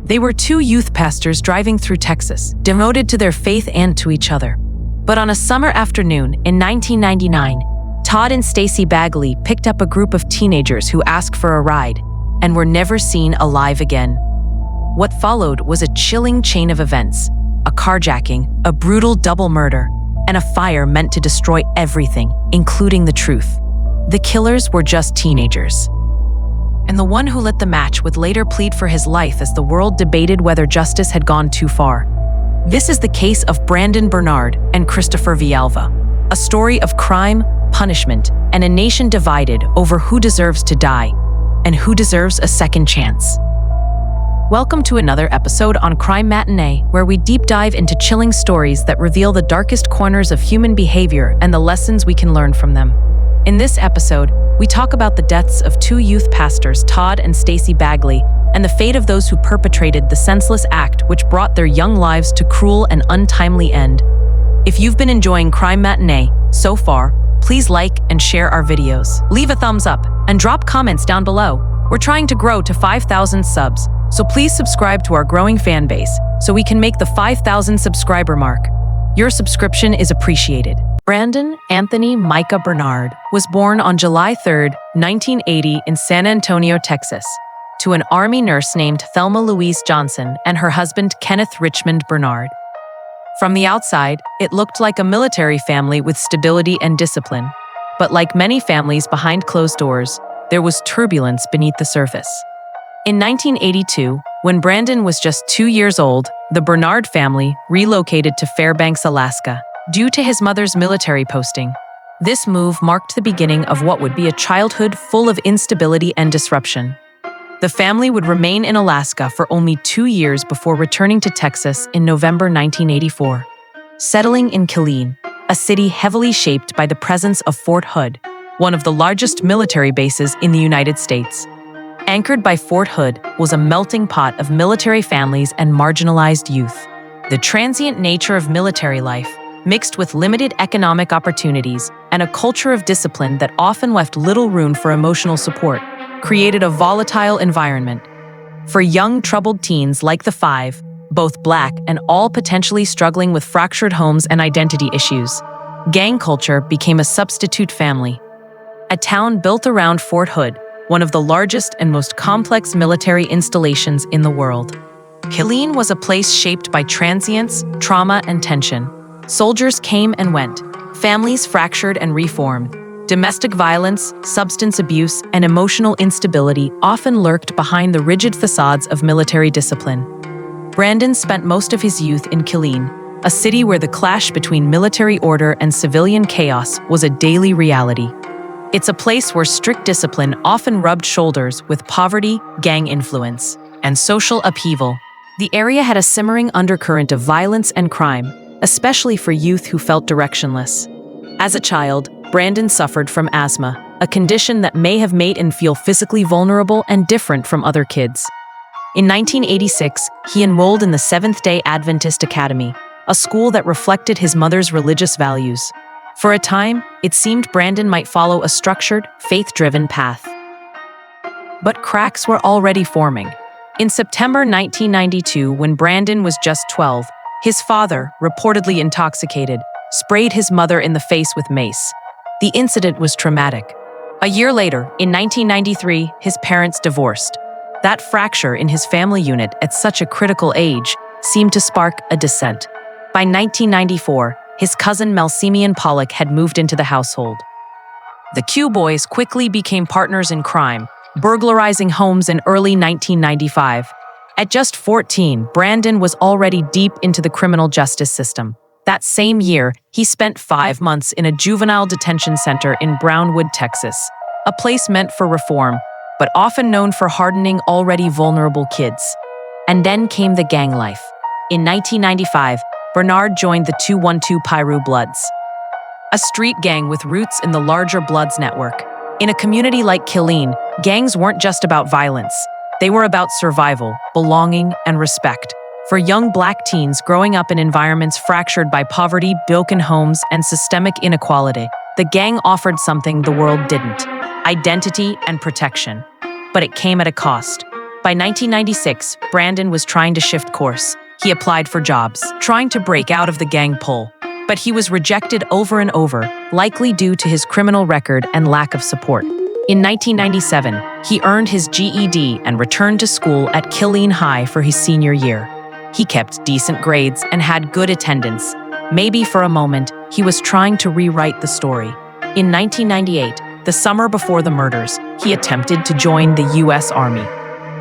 They were two youth pastors driving through Texas, devoted to their faith and to each other. But on a summer afternoon in 1999, Todd and Stacie Bagley picked up a group of teenagers who asked for a ride and were never seen alive again. What followed was a chilling chain of events: a carjacking, a brutal double murder, and a fire meant to destroy everything, including the truth. The killers were just teenagers. And the one who lit the match would later plead for his life as the world debated whether justice had gone too far. This is the case of Brandon Bernard and Christopher Vialva, a story of crime, punishment, and a nation divided over who deserves to die and who deserves a second chance. Welcome to another episode on Crime Matinee, where we deep dive into chilling stories that reveal the darkest corners of human behavior and the lessons we can learn from them. In this episode, we talk about the deaths of two youth pastors, Todd and Stacie Bagley, and the fate of those who perpetrated the senseless act which brought their young lives to cruel and untimely end. If you've been enjoying Crime Matinee so far, please like and share our videos. Leave a thumbs up and drop comments down below. We're trying to grow to 5,000 subs, so please subscribe to our growing fan base so we can make the 5,000 subscriber mark. Your subscription is appreciated. Brandon Anthony Micah Bernard was born on July 3, 1980 in San Antonio, Texas, to an Army nurse named Thelma Louise Johnson and her husband Kenneth Richmond Bernard. From the outside, it looked like a military family with stability and discipline, but like many families behind closed doors, there was turbulence beneath the surface. In 1982, when Brandon was just 2 years old, the Bernard family relocated to Fairbanks, Alaska, due to his mother's military posting. This move marked the beginning of what would be a childhood full of instability and disruption. The family would remain in Alaska for only 2 years before returning to Texas in November 1984, settling in Killeen, a city heavily shaped by the presence of Fort Hood, one of the largest military bases in the United States. Anchored by Fort Hood was a melting pot of military families and marginalized youth. The transient nature of military life, mixed with limited economic opportunities and a culture of discipline that often left little room for emotional support, created a volatile environment. For young, troubled teens like the five, both Black and all potentially struggling with fractured homes and identity issues, gang culture became a substitute family. A town built around Fort Hood, one of the largest and most complex military installations in the world. Killeen was a place shaped by transience, trauma, and tension. Soldiers came and went, families fractured and reformed. Domestic violence, substance abuse, and emotional instability often lurked behind the rigid facades of military discipline. Brandon spent most of his youth in Killeen, a city where the clash between military order and civilian chaos was a daily reality. It's a place where strict discipline often rubbed shoulders with poverty, gang influence, and social upheaval. The area had a simmering undercurrent of violence and crime, especially for youth who felt directionless. As a child, Brandon suffered from asthma, a condition that may have made him feel physically vulnerable and different from other kids. In 1986, he enrolled in the Seventh-day Adventist Academy, a school that reflected his mother's religious values. For a time, it seemed Brandon might follow a structured, faith-driven path. But cracks were already forming. In September 1992, when Brandon was just 12, his father, reportedly intoxicated, sprayed his mother in the face with mace. The incident was traumatic. A year later, in 1993, his parents divorced. That fracture in his family unit at such a critical age seemed to spark a dissent. By 1994, his cousin Melcemian Pollock had moved into the household. The Q boys quickly became partners in crime, burglarizing homes in early 1995. At just 14, Brandon was already deep into the criminal justice system. That same year, he spent 5 months in a juvenile detention center in Brownwood, Texas, a place meant for reform, but often known for hardening already vulnerable kids. And then came the gang life. In 1995, Bernard joined the 212 Piru Bloods, a street gang with roots in the larger Bloods network. In a community like Killeen, gangs weren't just about violence. They were about survival, belonging, and respect. For young Black teens growing up in environments fractured by poverty, broken homes, and systemic inequality, the gang offered something the world didn't: identity and protection. But it came at a cost. By 1996, Brandon was trying to shift course. He applied for jobs, trying to break out of the gang pull. But he was rejected over and over, likely due to his criminal record and lack of support. In 1997, he earned his GED and returned to school at Killeen High for his senior year. He kept decent grades and had good attendance. Maybe for a moment, he was trying to rewrite the story. In 1998, the summer before the murders, he attempted to join the U.S. Army,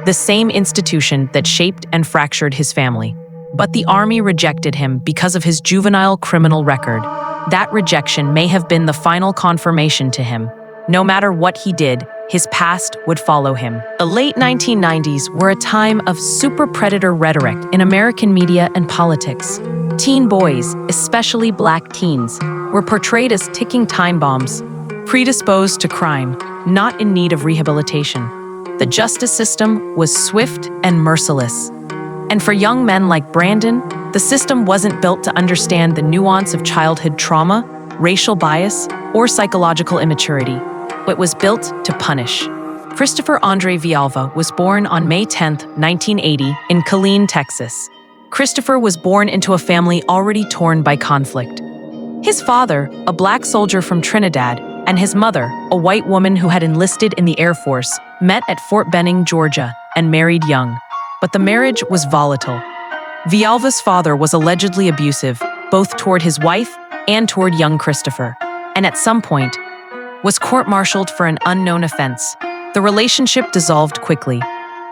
the same institution that shaped and fractured his family. But the Army rejected him because of his juvenile criminal record. That rejection may have been the final confirmation to him. No matter what he did, his past would follow him. The late 1990s were a time of super predator rhetoric in American media and politics. Teen boys, especially black teens, were portrayed as ticking time bombs, predisposed to crime, not in need of rehabilitation. The justice system was swift and merciless. And for young men like Brandon, the system wasn't built to understand the nuance of childhood trauma, racial bias, or psychological immaturity. It was built to punish. Christopher Andre Vialva was born on May 10, 1980, in Killeen, Texas. Christopher was born into a family already torn by conflict. His father, a black soldier from Trinidad, and his mother, a white woman who had enlisted in the Air Force, met at Fort Benning, Georgia, and married young. But the marriage was volatile. Vialva's father was allegedly abusive, both toward his wife and toward young Christopher, and at some point, was court-martialed for an unknown offense. The relationship dissolved quickly.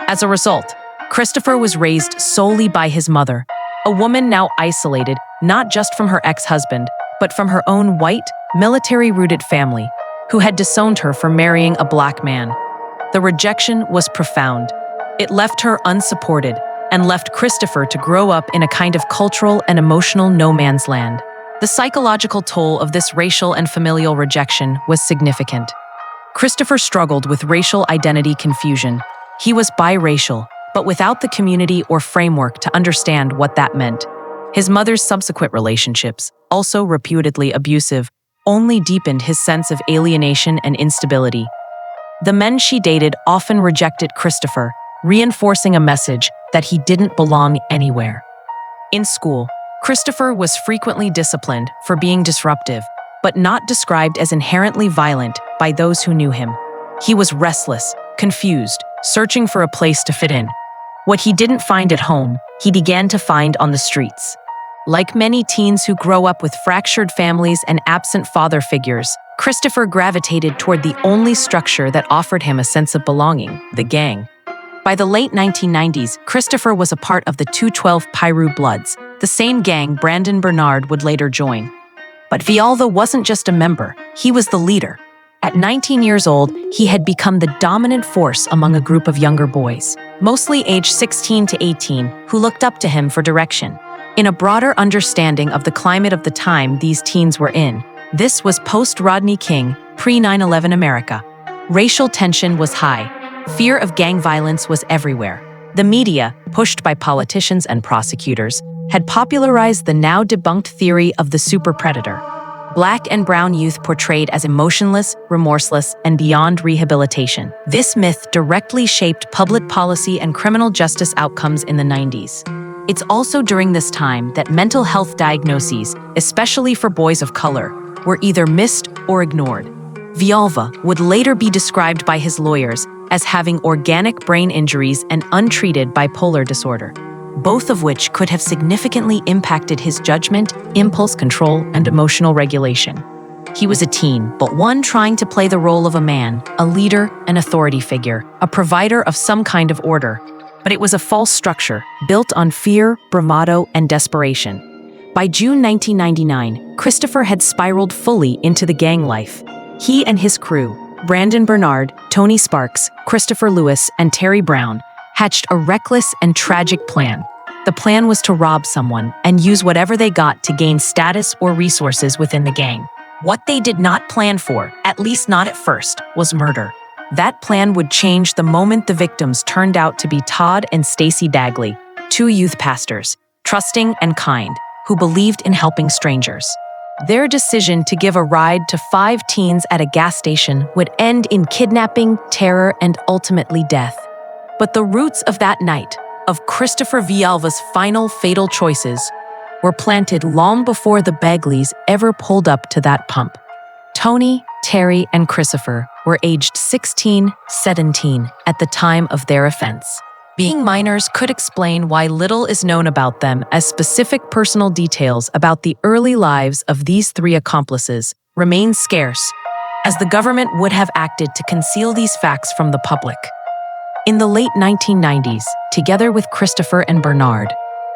As a result, Christopher was raised solely by his mother, a woman now isolated not just from her ex-husband, but from her own white, military-rooted family, who had disowned her for marrying a black man. The rejection was profound. It left her unsupported and left Christopher to grow up in a kind of cultural and emotional no-man's land. The psychological toll of this racial and familial rejection was significant. Christopher struggled with racial identity confusion. He was biracial, but without the community or framework to understand what that meant. His mother's subsequent relationships, also reputedly abusive, only deepened his sense of alienation and instability. The men she dated often rejected Christopher, reinforcing a message that he didn't belong anywhere. In school, Christopher was frequently disciplined for being disruptive, but not described as inherently violent by those who knew him. He was restless, confused, searching for a place to fit in. What he didn't find at home, he began to find on the streets. Like many teens who grow up with fractured families and absent father figures, Christopher gravitated toward the only structure that offered him a sense of belonging, the gang. By the late 1990s, Christopher was a part of the 212 Piru Bloods, the same gang Brandon Bernard would later join. But Vialva wasn't just a member, he was the leader. At 19 years old, he had become the dominant force among a group of younger boys, mostly aged 16 to 18, who looked up to him for direction. In a broader understanding of the climate of the time these teens were in, this was post-Rodney King, pre-9/11 America. Racial tension was high. Fear of gang violence was everywhere. The media, pushed by politicians and prosecutors, had popularized the now debunked theory of the super predator. Black and brown youth portrayed as emotionless, remorseless, and beyond rehabilitation. This myth directly shaped public policy and criminal justice outcomes in the 90s. It's also during this time that mental health diagnoses, especially for boys of color, were either missed or ignored. Vialva would later be described by his lawyers as having organic brain injuries and untreated bipolar disorder, both of which could have significantly impacted his judgment, impulse control, and emotional regulation. He was a teen, but one trying to play the role of a man, a leader, an authority figure, a provider of some kind of order. But it was a false structure, built on fear, bravado, and desperation. By June 1999, Christopher had spiraled fully into the gang life. He and his crew, Brandon Bernard, Tony Sparks, Christopher Lewis, and Terry Brown, hatched a reckless and tragic plan. The plan was to rob someone and use whatever they got to gain status or resources within the gang. What they did not plan for, at least not at first, was murder. That plan would change the moment the victims turned out to be Todd and Stacie Bagley, two youth pastors, trusting and kind, who believed in helping strangers. Their decision to give a ride to 5 teens at a gas station would end in kidnapping, terror, and ultimately death. But the roots of that night, of Christopher Vialva's final fatal choices, were planted long before the Bagleys ever pulled up to that pump. Tony, Terry, and Christopher were aged 16, 17 at the time of their offense. Being minors could explain why little is known about them, as specific personal details about the early lives of these three accomplices remain scarce, as the government would have acted to conceal these facts from the public. In the late 1990s, together with Christopher and Bernard,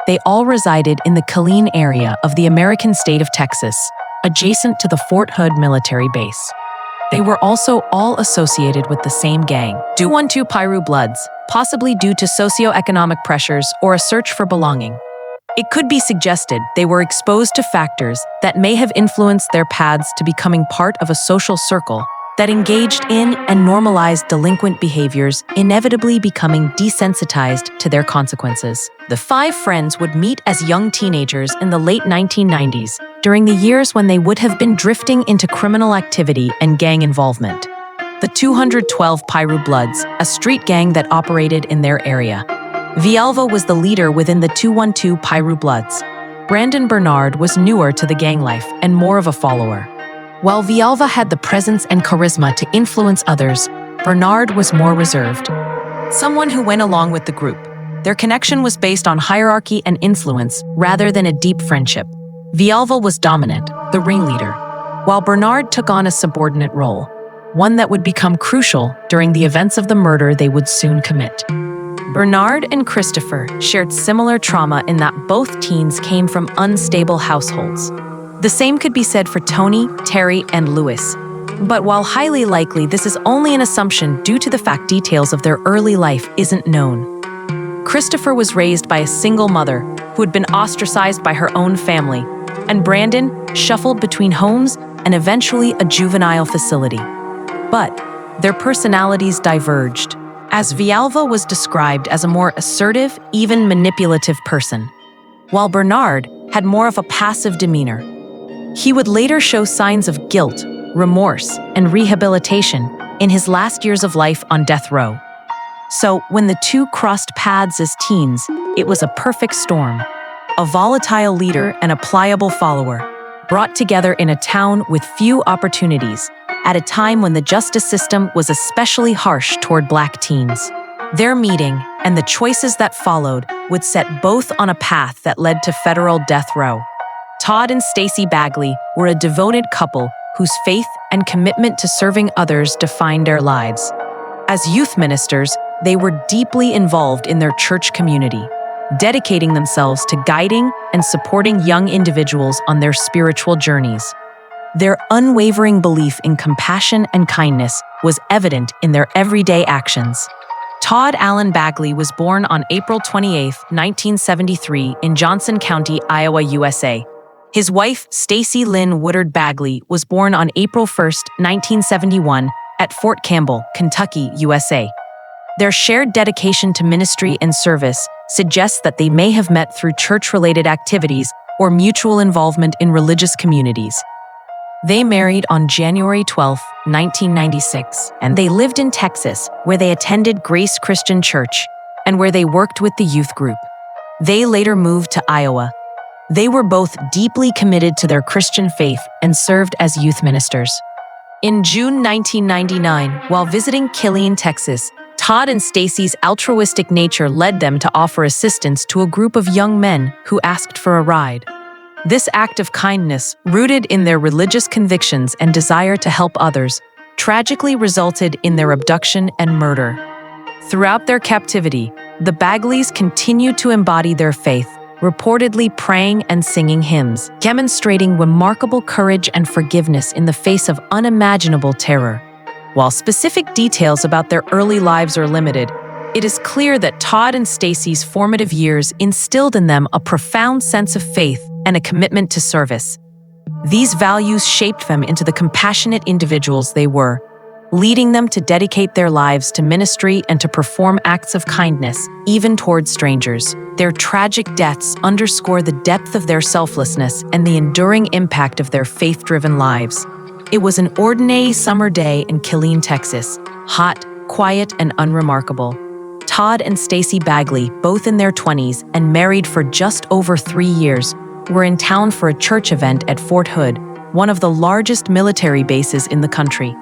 they all resided in the Killeen area of the American state of Texas, adjacent to the Fort Hood military base. They were also all associated with the same gang, 212 Piru Bloods, possibly due to socioeconomic pressures or a search for belonging. It could be suggested they were exposed to factors that may have influenced their paths to becoming part of a social circle that engaged in and normalized delinquent behaviors, inevitably becoming desensitized to their consequences. The five friends would meet as young teenagers in the late 1990s, during the years when they would have been drifting into criminal activity and gang involvement. The 212 Piru Bloods, a street gang that operated in their area. Vialva was the leader within the 212 Piru Bloods. Brandon Bernard was newer to the gang life and more of a follower. While Vialva had the presence and charisma to influence others, Bernard was more reserved. Someone who went along with the group. Their connection was based on hierarchy and influence rather than a deep friendship. Vialva was dominant, the ringleader, while Bernard took on a subordinate role, one that would become crucial during the events of the murder they would soon commit. Bernard and Christopher shared similar trauma in that both teens came from unstable households. The same could be said for Tony, Terry, and Lewis. But while highly likely, this is only an assumption due to the fact details of their early life isn't known. Christopher was raised by a single mother who had been ostracized by her own family, and Brandon shuffled between homes and eventually a juvenile facility. But their personalities diverged, as Vialva was described as a more assertive, even manipulative person, while Bernard had more of a passive demeanor. He would later show signs of guilt, remorse, and rehabilitation in his last years of life on death row. So, when the two crossed paths as teens, it was a perfect storm. A volatile leader and a pliable follower, brought together in a town with few opportunities, at a time when the justice system was especially harsh toward Black teens. Their meeting, and the choices that followed, would set both on a path that led to federal death row. Todd and Stacie Bagley were a devoted couple whose faith and commitment to serving others defined their lives. As youth ministers, they were deeply involved in their church community, dedicating themselves to guiding and supporting young individuals on their spiritual journeys. Their unwavering belief in compassion and kindness was evident in their everyday actions. Todd Allen Bagley was born on April 28, 1973, in Johnson County, Iowa, USA. His wife, Stacy Lynn Woodard Bagley, was born on April 1, 1971, at Fort Campbell, Kentucky, USA. Their shared dedication to ministry and service suggests that they may have met through church-related activities or mutual involvement in religious communities. They married on January 12, 1996, and they lived in Texas, where they attended Grace Christian Church and where they worked with the youth group. They later moved to Iowa. They were both deeply committed to their Christian faith and served as youth ministers. In June 1999, while visiting Killeen, Texas, Todd and Stacie's altruistic nature led them to offer assistance to a group of young men who asked for a ride. This act of kindness, rooted in their religious convictions and desire to help others, tragically resulted in their abduction and murder. Throughout their captivity, the Bagleys continued to embody their faith, reportedly praying and singing hymns, demonstrating remarkable courage and forgiveness in the face of unimaginable terror. While specific details about their early lives are limited, it is clear that Todd and Stacie's formative years instilled in them a profound sense of faith and a commitment to service. These values shaped them into the compassionate individuals they were, leading them to dedicate their lives to ministry and to perform acts of kindness, even toward strangers. Their tragic deaths underscore the depth of their selflessness and the enduring impact of their faith-driven lives. It was an ordinary summer day in Killeen, Texas, hot, quiet, and unremarkable. Todd and Stacie Bagley, both in their 20s and married for just over 3 years, were in town for a church event at Fort Hood, one of the largest military bases in the country.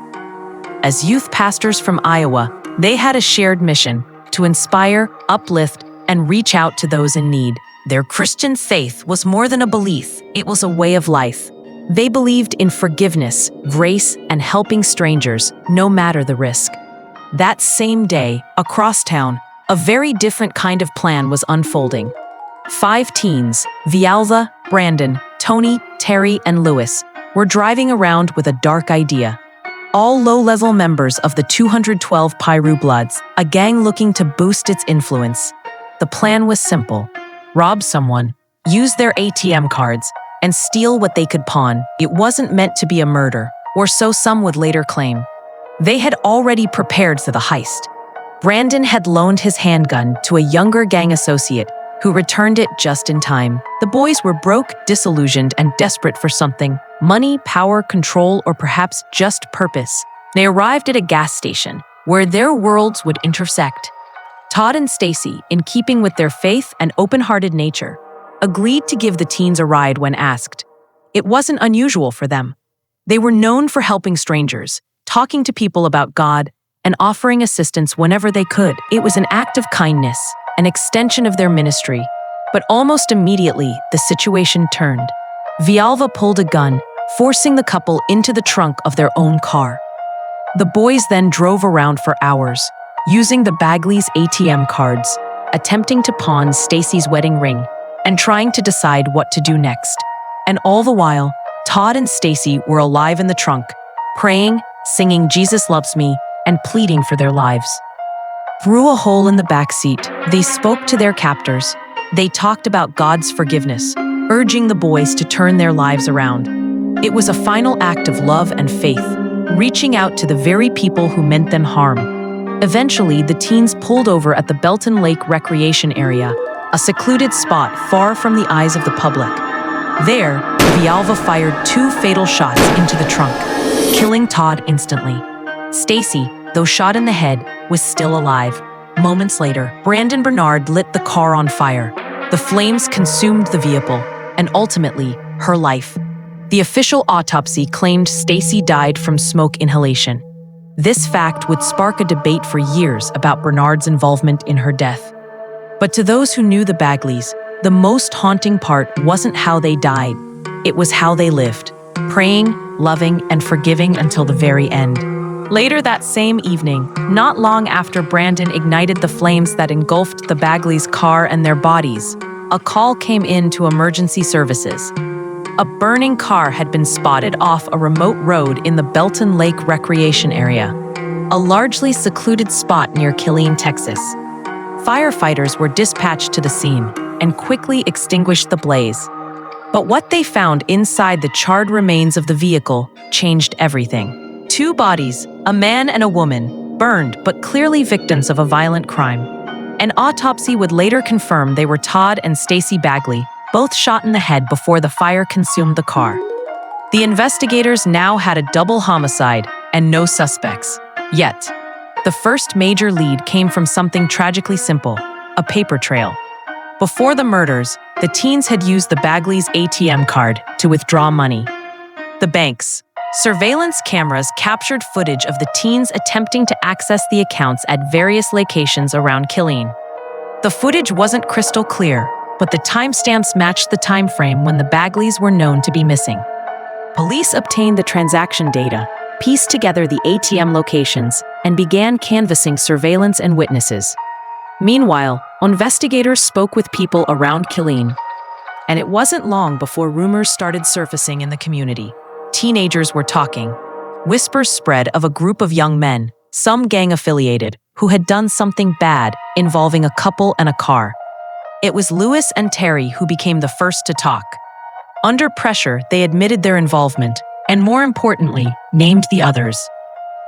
As youth pastors from Iowa, they had a shared mission to inspire, uplift, and reach out to those in need. Their Christian faith was more than a belief, it was a way of life. They believed in forgiveness, grace, and helping strangers, no matter the risk. That same day, across town, a very different kind of plan was unfolding. 5 teens, Vialva, Brandon, Tony, Terry, and Lewis, were driving around with a dark idea. All low-level members of the 212 Piru Bloods, a gang looking to boost its influence. The plan was simple: rob someone, use their ATM cards, and steal what they could pawn. It wasn't meant to be a murder, or so some would later claim. They had already prepared for the heist. Brandon had loaned his handgun to a younger gang associate, who returned it just in time. The boys were broke, disillusioned, and desperate for something: money, power, control, or perhaps just purpose. They arrived at a gas station, where their worlds would intersect. Todd and Stacie, in keeping with their faith and open-hearted nature, agreed to give the teens a ride when asked. It wasn't unusual for them. They were known for helping strangers, talking to people about God, and offering assistance whenever they could. It was an act of kindness, an extension of their ministry. But almost immediately, the situation turned. Vialva pulled a gun, forcing the couple into the trunk of their own car. The boys then drove around for hours, using the Bagley's ATM cards, attempting to pawn Stacie's wedding ring, and trying to decide what to do next. And all the while, Todd and Stacie were alive in the trunk, praying, singing "Jesus Loves Me," and pleading for their lives. Through a hole in the back seat, they spoke to their captors. They talked about God's forgiveness, urging the boys to turn their lives around. It was a final act of love and faith, reaching out to the very people who meant them harm. Eventually, the teens pulled over at the Belton Lake Recreation Area, a secluded spot far from the eyes of the public. There, Vialva fired 2 fatal shots into the trunk, killing Todd instantly. Stacie, though shot in the head, was still alive. Moments later, Brandon Bernard lit the car on fire. The flames consumed the vehicle, and ultimately, her life. The official autopsy claimed Stacie died from smoke inhalation. This fact would spark a debate for years about Bernard's involvement in her death. But to those who knew the Bagleys, the most haunting part wasn't how they died. It was how they lived, praying, loving, and forgiving until the very end. Later that same evening, not long after Brandon ignited the flames that engulfed the Bagleys' car and their bodies, a call came in to emergency services. A burning car had been spotted off a remote road in the Belton Lake Recreation Area, a largely secluded spot near Killeen, Texas. Firefighters were dispatched to the scene and quickly extinguished the blaze. But what they found inside the charred remains of the vehicle changed everything. 2 bodies, a man and a woman, burned but clearly victims of a violent crime. An autopsy would later confirm they were Todd and Stacie Bagley, both shot in the head before the fire consumed the car. The investigators now had a double homicide and no suspects. Yet, the first major lead came from something tragically simple: a paper trail. Before the murders, the teens had used the Bagley's ATM card to withdraw money. The bank's surveillance cameras captured footage of the teens attempting to access the accounts at various locations around Killeen. The footage wasn't crystal clear, but the timestamps matched the time frame when the Bagleys were known to be missing. Police obtained the transaction data, pieced together the ATM locations, and began canvassing surveillance and witnesses. Meanwhile, investigators spoke with people around Killeen, and it wasn't long before rumors started surfacing in the community. Teenagers were talking. Whispers spread of a group of young men, some gang-affiliated, who had done something bad involving a couple and a car. It was Lewis and Terry who became the first to talk. Under pressure, they admitted their involvement, and more importantly, named the others.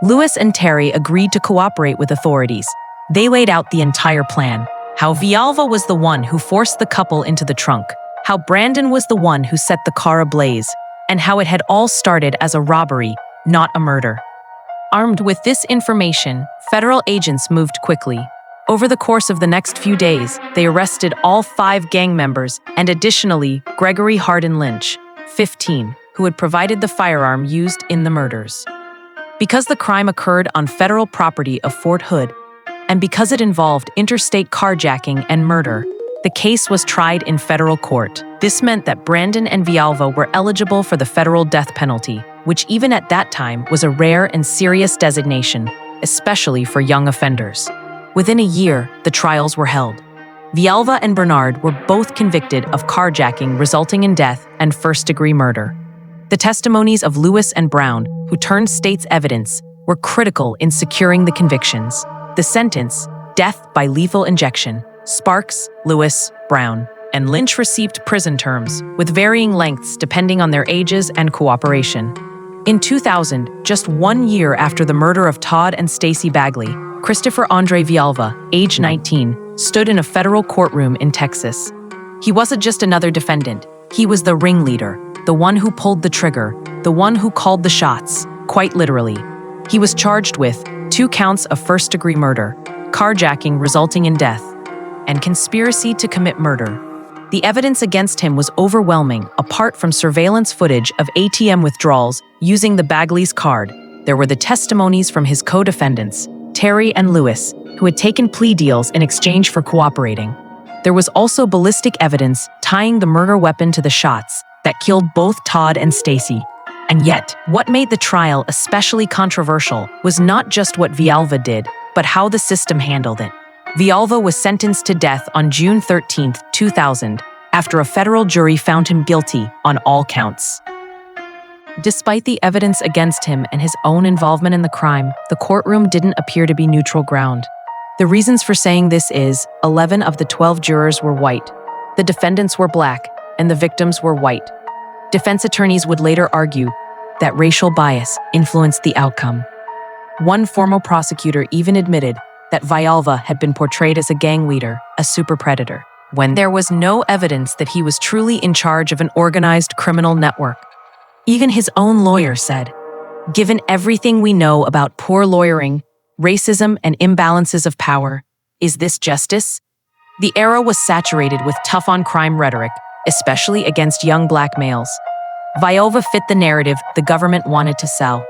Lewis and Terry agreed to cooperate with authorities. They laid out the entire plan: how Vialva was the one who forced the couple into the trunk, how Brandon was the one who set the car ablaze, and how it had all started as a robbery, not a murder. Armed with this information, federal agents moved quickly. Over the course of the next few days, they arrested all 5 gang members and additionally Gregory Hardin Lynch, 15, who had provided the firearm used in the murders. Because the crime occurred on federal property of Fort Hood, and because it involved interstate carjacking and murder, the case was tried in federal court. This meant that Brandon and Vialva were eligible for the federal death penalty, which even at that time was a rare and serious designation, especially for young offenders. Within a year, the trials were held. Vialva and Bernard were both convicted of carjacking resulting in death and first-degree murder. The testimonies of Lewis and Brown, who turned state's evidence, were critical in securing the convictions. The sentence, death by lethal injection, Sparks, Lewis, Brown, and Lynch received prison terms, with varying lengths depending on their ages and cooperation. In 2000, just 1 year after the murder of Todd and Stacie Bagley, Christopher Andre Vialva, age 19, stood in a federal courtroom in Texas. He wasn't just another defendant. He was the ringleader, the one who pulled the trigger, the one who called the shots, quite literally. He was charged with 2 counts of first-degree murder, carjacking resulting in death, and conspiracy to commit murder. The evidence against him was overwhelming. Apart from surveillance footage of ATM withdrawals using the Bagley's card, there were the testimonies from his co-defendants, Terry and Lewis, who had taken plea deals in exchange for cooperating. There was also ballistic evidence tying the murder weapon to the shots that killed both Todd and Stacie. And yet, what made the trial especially controversial was not just what Vialva did, but how the system handled it. Vialva was sentenced to death on June 13, 2000, after a federal jury found him guilty on all counts. Despite the evidence against him and his own involvement in the crime, the courtroom didn't appear to be neutral ground. The reasons for saying this is 11 of the 12 jurors were white, the defendants were black, and the victims were white. Defense attorneys would later argue that racial bias influenced the outcome. One former prosecutor even admitted that Vialva had been portrayed as a gang leader, a super predator, when there was no evidence that he was truly in charge of an organized criminal network. Even his own lawyer said, "Given everything we know about poor lawyering, racism, and imbalances of power, is this justice?" The era was saturated with tough-on-crime rhetoric, especially against young black males. Vialva fit the narrative the government wanted to sell.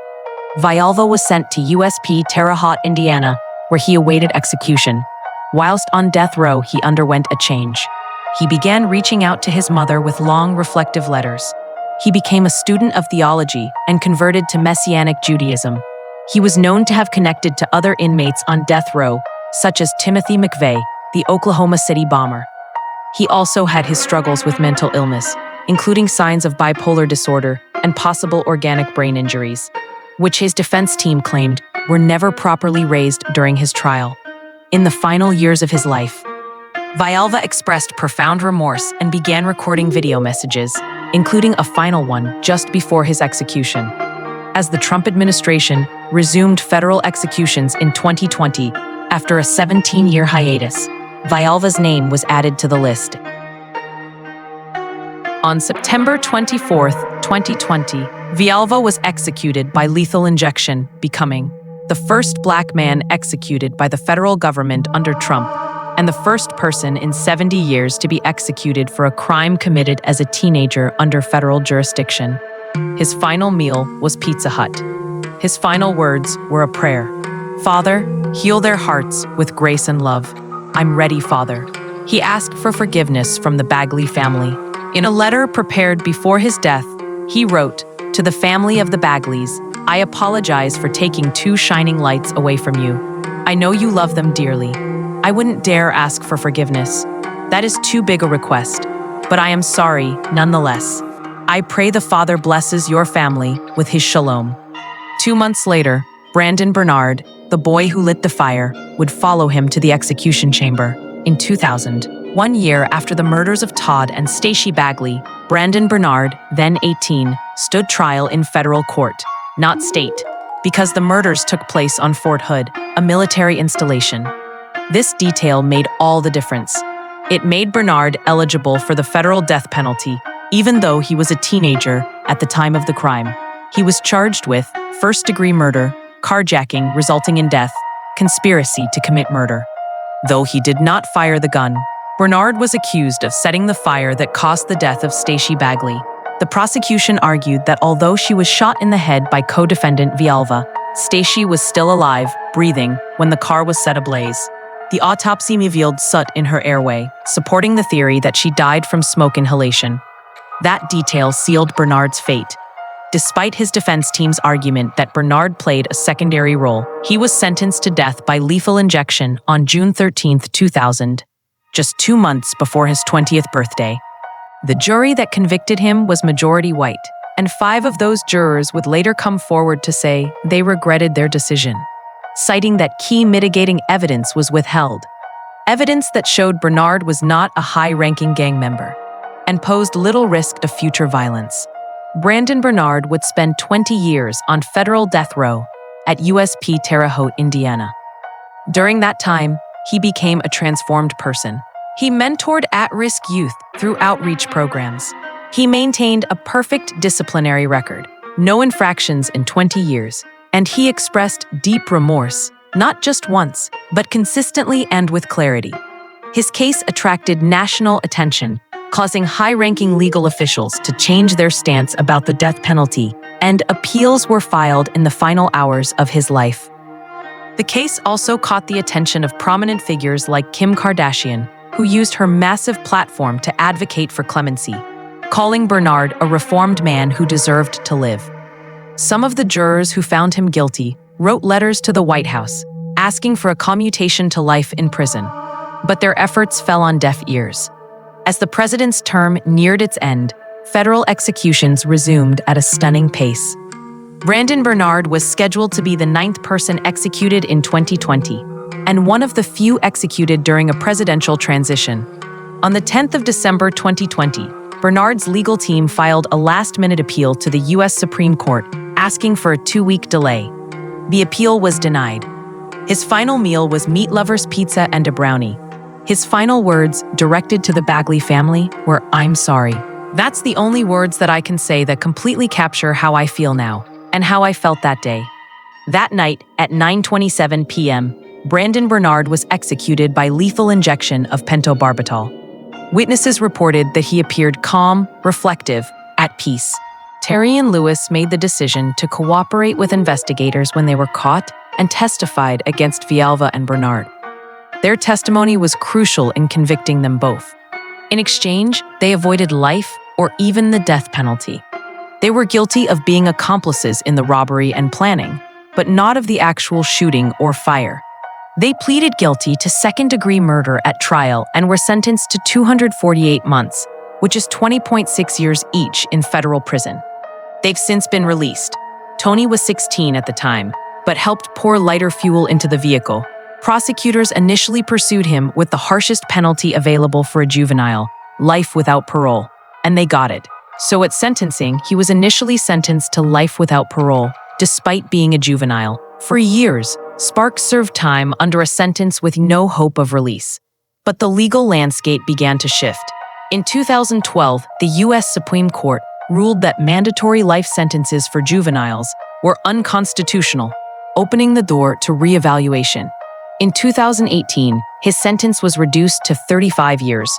Vialva was sent to USP Terre Haute, Indiana, where he awaited execution. Whilst on death row, he underwent a change. He began reaching out to his mother with long, reflective letters. He became a student of theology and converted to Messianic Judaism. He was known to have connected to other inmates on death row, such as Timothy McVeigh, the Oklahoma City bomber. He also had his struggles with mental illness, including signs of bipolar disorder and possible organic brain injuries, which his defense team claimed were never properly raised during his trial. In the final years of his life, Vialva expressed profound remorse and began recording video messages, including a final one just before his execution. As the Trump administration resumed federal executions in 2020, after a 17-year hiatus, Vialva's name was added to the list. On September 24, 2020, Vialva was executed by lethal injection, becoming the first black man executed by the federal government under Trump, and the first person in 70 years to be executed for a crime committed as a teenager under federal jurisdiction. His final meal was Pizza Hut. His final words were a prayer. "Father, heal their hearts with grace and love. I'm ready, Father." He asked for forgiveness from the Bagley family. In a letter prepared before his death, he wrote, "To the family of the Bagleys, I apologize for taking 2 shining lights away from you. I know you love them dearly. I wouldn't dare ask for forgiveness. That is too big a request, but I am sorry nonetheless. I pray the Father blesses your family with his shalom." 2 months later, Brandon Bernard, the boy who lit the fire, would follow him to the execution chamber. In 2000, 1 year after the murders of Todd and Stacie Bagley, Brandon Bernard, then 18, stood trial in federal court, not state, because the murders took place on Fort Hood, a military installation. This detail made all the difference. It made Bernard eligible for the federal death penalty, even though he was a teenager at the time of the crime. He was charged with first-degree murder, carjacking resulting in death, conspiracy to commit murder. Though he did not fire the gun, Bernard was accused of setting the fire that caused the death of Stacie Bagley. The prosecution argued that although she was shot in the head by co-defendant Vialva, Stacie was still alive, breathing, when the car was set ablaze. The autopsy revealed soot in her airway, supporting the theory that she died from smoke inhalation. That detail sealed Bernard's fate. Despite his defense team's argument that Bernard played a secondary role, he was sentenced to death by lethal injection on June 13, 2000, just 2 months before his 20th birthday. The jury that convicted him was majority white, and 5 of those jurors would later come forward to say they regretted their decision, citing that key mitigating evidence was withheld, evidence that showed Bernard was not a high-ranking gang member and posed little risk of future violence. Brandon Bernard would spend 20 years on federal death row at USP Terre Haute, Indiana. During that time, he became a transformed person. He mentored at-risk youth through outreach programs. He maintained a perfect disciplinary record, no infractions in 20 years, and he expressed deep remorse, not just once, but consistently and with clarity. His case attracted national attention, causing high-ranking legal officials to change their stance about the death penalty, and appeals were filed in the final hours of his life. The case also caught the attention of prominent figures like Kim Kardashian, who used her massive platform to advocate for clemency, calling Bernard a reformed man who deserved to live. Some of the jurors who found him guilty wrote letters to the White House, asking for a commutation to life in prison, but their efforts fell on deaf ears. As the president's term neared its end, federal executions resumed at a stunning pace. Brandon Bernard was scheduled to be the 9th person executed in 2020, and one of the few executed during a presidential transition. On the 10th of December 2020, Bernard's legal team filed a last-minute appeal to the U.S. Supreme Court, asking for a 2-week delay. The appeal was denied. His final meal was meat lovers pizza and a brownie. His final words, directed to the Bagley family, were, "I'm sorry." That's the only words that I can say that completely capture how I feel now, and how I felt that day. That night, at 9:27 p.m., Brandon Bernard was executed by lethal injection of pentobarbital. Witnesses reported that he appeared calm, reflective, at peace. Terry and Lewis made the decision to cooperate with investigators when they were caught and testified against Vialva and Bernard. Their testimony was crucial in convicting them both. In exchange, they avoided life or even the death penalty. They were guilty of being accomplices in the robbery and planning, but not of the actual shooting or fire. They pleaded guilty to second-degree murder at trial and were sentenced to 248 months, which is 20.6 years each in federal prison. They've since been released. Tony was 16 at the time, but helped pour lighter fuel into the vehicle. Prosecutors initially pursued him with the harshest penalty available for a juvenile, life without parole, and they got it. So at sentencing, he was initially sentenced to life without parole, despite being a juvenile. For years, Sparks served time under a sentence with no hope of release. But the legal landscape began to shift. In 2012, the U.S. Supreme Court ruled that mandatory life sentences for juveniles were unconstitutional, opening the door to re-evaluation. In 2018, his sentence was reduced to 35 years.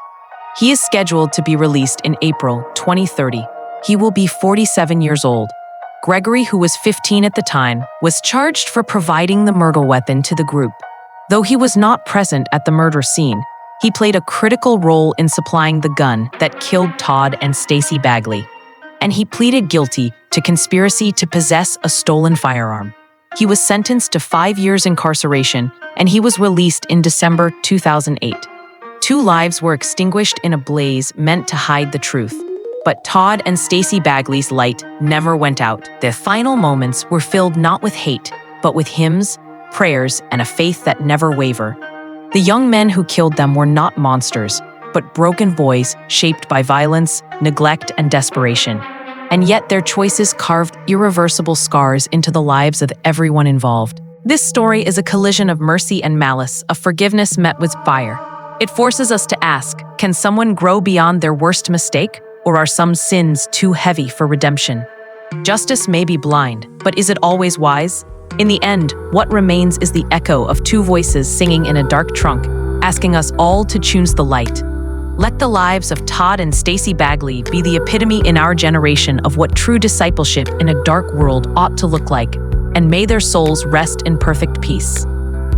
He is scheduled to be released in April 2030. He will be 47 years old. Gregory, who was 15 at the time, was charged for providing the murder weapon to the group. Though he was not present at the murder scene, he played a critical role in supplying the gun that killed Todd and Stacie Bagley. And he pleaded guilty to conspiracy to possess a stolen firearm. He was sentenced to 5 years incarceration, and he was released in December 2008. 2 lives were extinguished in a blaze meant to hide the truth. But Todd and Stacie Bagley's light never went out. Their final moments were filled not with hate, but with hymns, prayers, and a faith that never wavered. The young men who killed them were not monsters, but broken boys shaped by violence, neglect, and desperation. And yet their choices carved irreversible scars into the lives of everyone involved. This story is a collision of mercy and malice, of forgiveness met with fire. It forces us to ask, can someone grow beyond their worst mistake? Or are some sins too heavy for redemption? Justice may be blind, but is it always wise? In the end, what remains is the echo of 2 voices singing in a dark trunk, asking us all to choose the light. Let the lives of Todd and Stacie Bagley be the epitome in our generation of what true discipleship in a dark world ought to look like, and may their souls rest in perfect peace.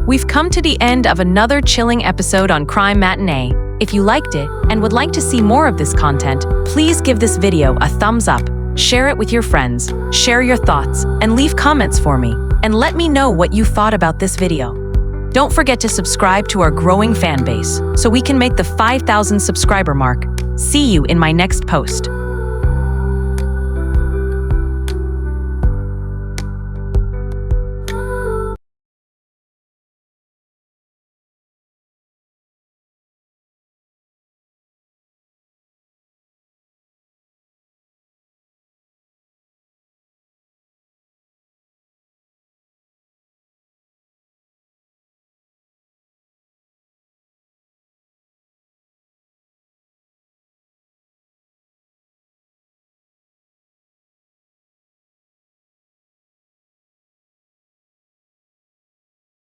We've come to the end of another chilling episode on Crime Matinee. If you liked it and would like to see more of this content, please give this video a thumbs up, share it with your friends, share your thoughts, and leave comments for me, and let me know what you thought about this video. Don't forget to subscribe to our growing fan base so we can make the 5,000 subscriber mark. See you in my next post.